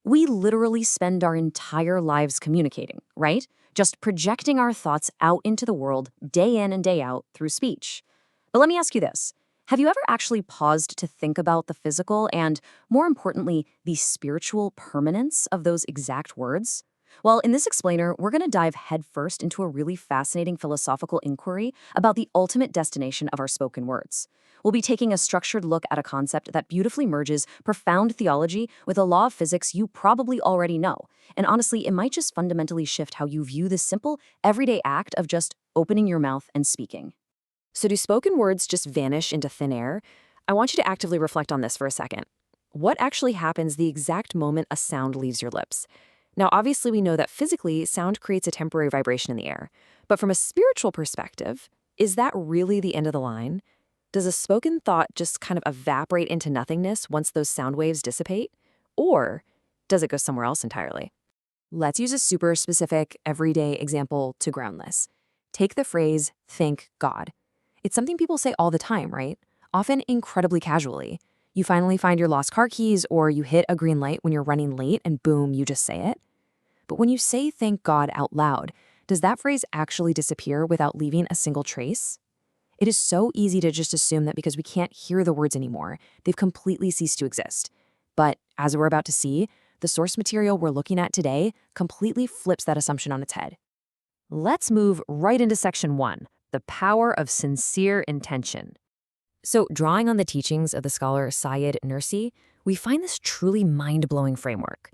We literally spend our entire lives communicating, right? Just projecting our thoughts out into the world day in and day out through speech. But let me ask you this. Have you ever actually paused to think about the physical and, more importantly, the spiritual permanence of those exact words? Well, in this explainer, we're going to dive headfirst into a really fascinating philosophical inquiry about the ultimate destination of our spoken words. We'll be taking a structured look at a concept that beautifully merges profound theology with a law of physics you probably already know. And honestly, it might just fundamentally shift how you view the simple, everyday act of just opening your mouth and speaking. So do spoken words just vanish into thin air? I want you to actively reflect on this for a second. What actually happens the exact moment a sound leaves your lips? Now, obviously, we know that physically, sound creates a temporary vibration in the air. But from a spiritual perspective, is that really the end of the line? Does a spoken thought just kind of evaporate into nothingness once those sound waves dissipate? Or does it go somewhere else entirely? Let's use a super specific, everyday example to ground this. Take the phrase, thank God. It's something people say all the time, right? Often incredibly casually. You finally find your lost car keys, or you hit a green light when you're running late and boom, you just say it. But when you say thank God out loud, does that phrase actually disappear without leaving a single trace? It is so easy to just assume that because we can't hear the words anymore, they've completely ceased to exist. But as we're about to see, the source material we're looking at today completely flips that assumption on its head. Let's move right into section 1, the power of sincere intention. So, drawing on the teachings of the scholar Syed Nursi, we find this truly mind-blowing framework.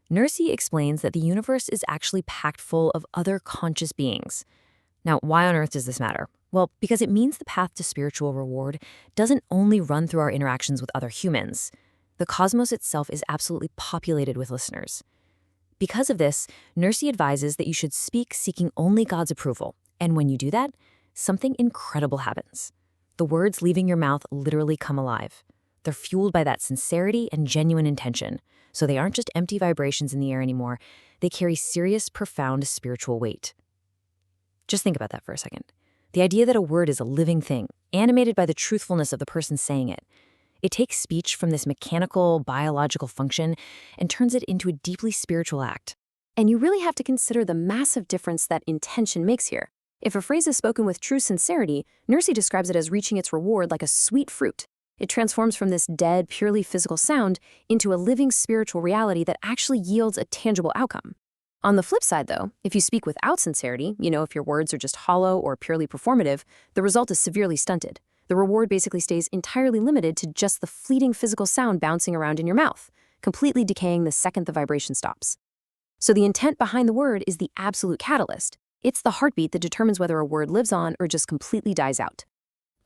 Nursi explains that the universe is actually packed full of other conscious beings. Now, why on earth does this matter? Well, because it means the path to spiritual reward doesn't only run through our interactions with other humans. The cosmos itself is absolutely populated with listeners. Because of this, Nursi advises that you should speak seeking only God's approval. And when you do that, something incredible happens. The words leaving your mouth literally come alive. They're fueled by that sincerity and genuine intention. So they aren't just empty vibrations in the air anymore. They carry serious, profound spiritual weight. Just think about that for a second. The idea that a word is a living thing, animated by the truthfulness of the person saying it. It takes speech from this mechanical, biological function and turns it into a deeply spiritual act. And you really have to consider the massive difference that intention makes here. If a phrase is spoken with true sincerity, Nursi describes it as reaching its reward like a sweet fruit. It transforms from this dead, purely physical sound into a living spiritual reality that actually yields a tangible outcome. On the flip side, though, if you speak without sincerity, if your words are just hollow or purely performative, the result is severely stunted. The reward basically stays entirely limited to just the fleeting physical sound bouncing around in your mouth, completely decaying the second the vibration stops. So the intent behind the word is the absolute catalyst. It's the heartbeat that determines whether a word lives on or just completely dies out.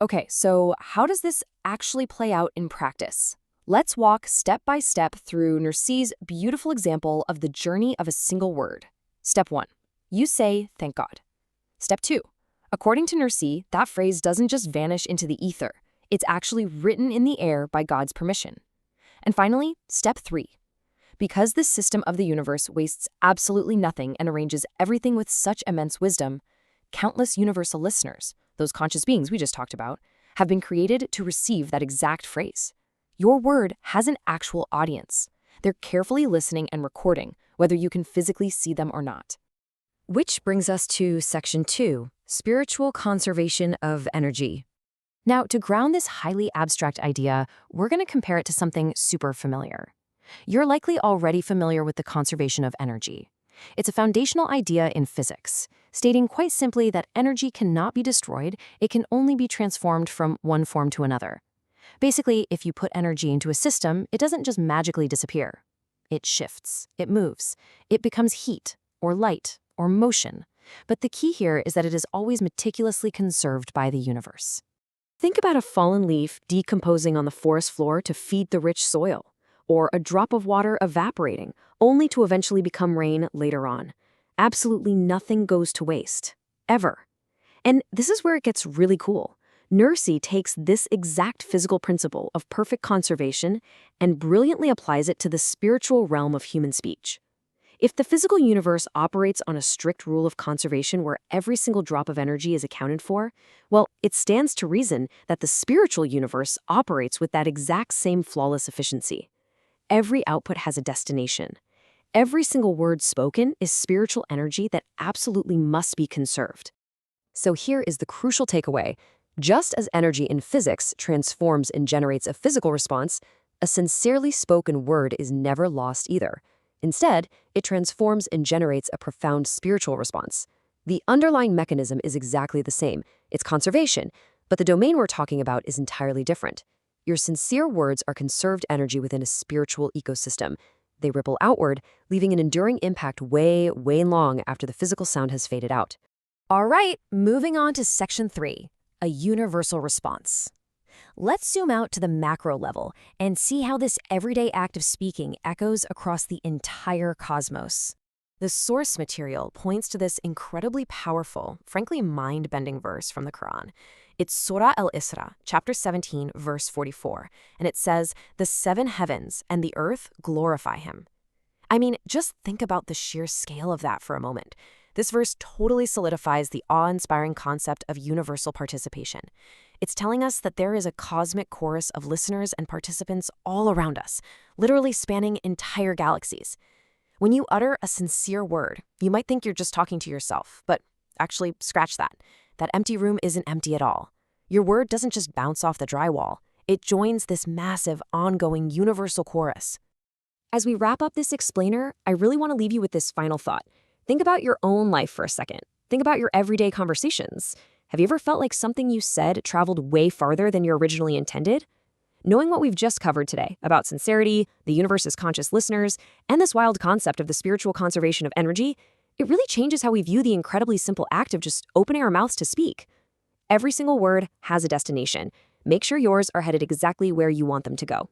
Okay, so how does this actually play out in practice? Let's walk step by step through Nursi's beautiful example of the journey of a single word. Step 1. You say, thank God. Step 2. According to Nursi, that phrase doesn't just vanish into the ether. It's actually written in the air by God's permission. And finally, step 3. Because this system of the universe wastes absolutely nothing and arranges everything with such immense wisdom, countless universal listeners, those conscious beings we just talked about, have been created to receive that exact phrase. Your word has an actual audience. They're carefully listening and recording, whether you can physically see them or not. Which brings us to section 2, spiritual conservation of energy. Now, to ground this highly abstract idea, we're going to compare it to something super familiar. You're likely already familiar with the conservation of energy. It's a foundational idea in physics, stating quite simply that energy cannot be destroyed, it can only be transformed from one form to another. Basically, if you put energy into a system, it doesn't just magically disappear. It shifts, it moves, it becomes heat, or light, or motion. But the key here is that it is always meticulously conserved by the universe. Think about a fallen leaf decomposing on the forest floor to feed the rich soil, or a drop of water evaporating, only to eventually become rain later on. Absolutely nothing goes to waste, ever. And this is where it gets really cool. Nursi takes this exact physical principle of perfect conservation and brilliantly applies it to the spiritual realm of human speech. If the physical universe operates on a strict rule of conservation where every single drop of energy is accounted for, well, it stands to reason that the spiritual universe operates with that exact same flawless efficiency. Every output has a destination. Every single word spoken is spiritual energy that absolutely must be conserved. So here is the crucial takeaway. Just as energy in physics transforms and generates a physical response, a sincerely spoken word is never lost either. Instead, it transforms and generates a profound spiritual response. The underlying mechanism is exactly the same. It's conservation, but the domain we're talking about is entirely different. Your sincere words are conserved energy within a spiritual ecosystem. They ripple outward, leaving an enduring impact way long after the physical sound has faded out. All right, moving on to Section 3, a universal response. Let's zoom out to the macro level and see how this everyday act of speaking echoes across the entire cosmos. The source material points to this incredibly powerful, frankly mind-bending verse from the Quran. It's Surah Al-Isra, chapter 17, verse 44, and it says, "The seven heavens and the earth glorify him." I mean, just think about the sheer scale of that for a moment. This verse totally solidifies the awe-inspiring concept of universal participation. It's telling us that there is a cosmic chorus of listeners and participants all around us, literally spanning entire galaxies. When you utter a sincere word, you might think you're just talking to yourself, but actually, scratch that. That empty room isn't empty at all. Your word doesn't just bounce off the drywall. It joins this massive, ongoing, universal chorus. As we wrap up this explainer, I really want to leave you with this final thought. Think about your own life for a second. Think about your everyday conversations. Have you ever felt like something you said traveled way farther than you originally intended? Knowing what we've just covered today about sincerity, the universe's conscious listeners, and this wild concept of the spiritual conservation of energy, it really changes how we view the incredibly simple act of just opening our mouths to speak. Every single word has a destination. Make sure yours are headed exactly where you want them to go.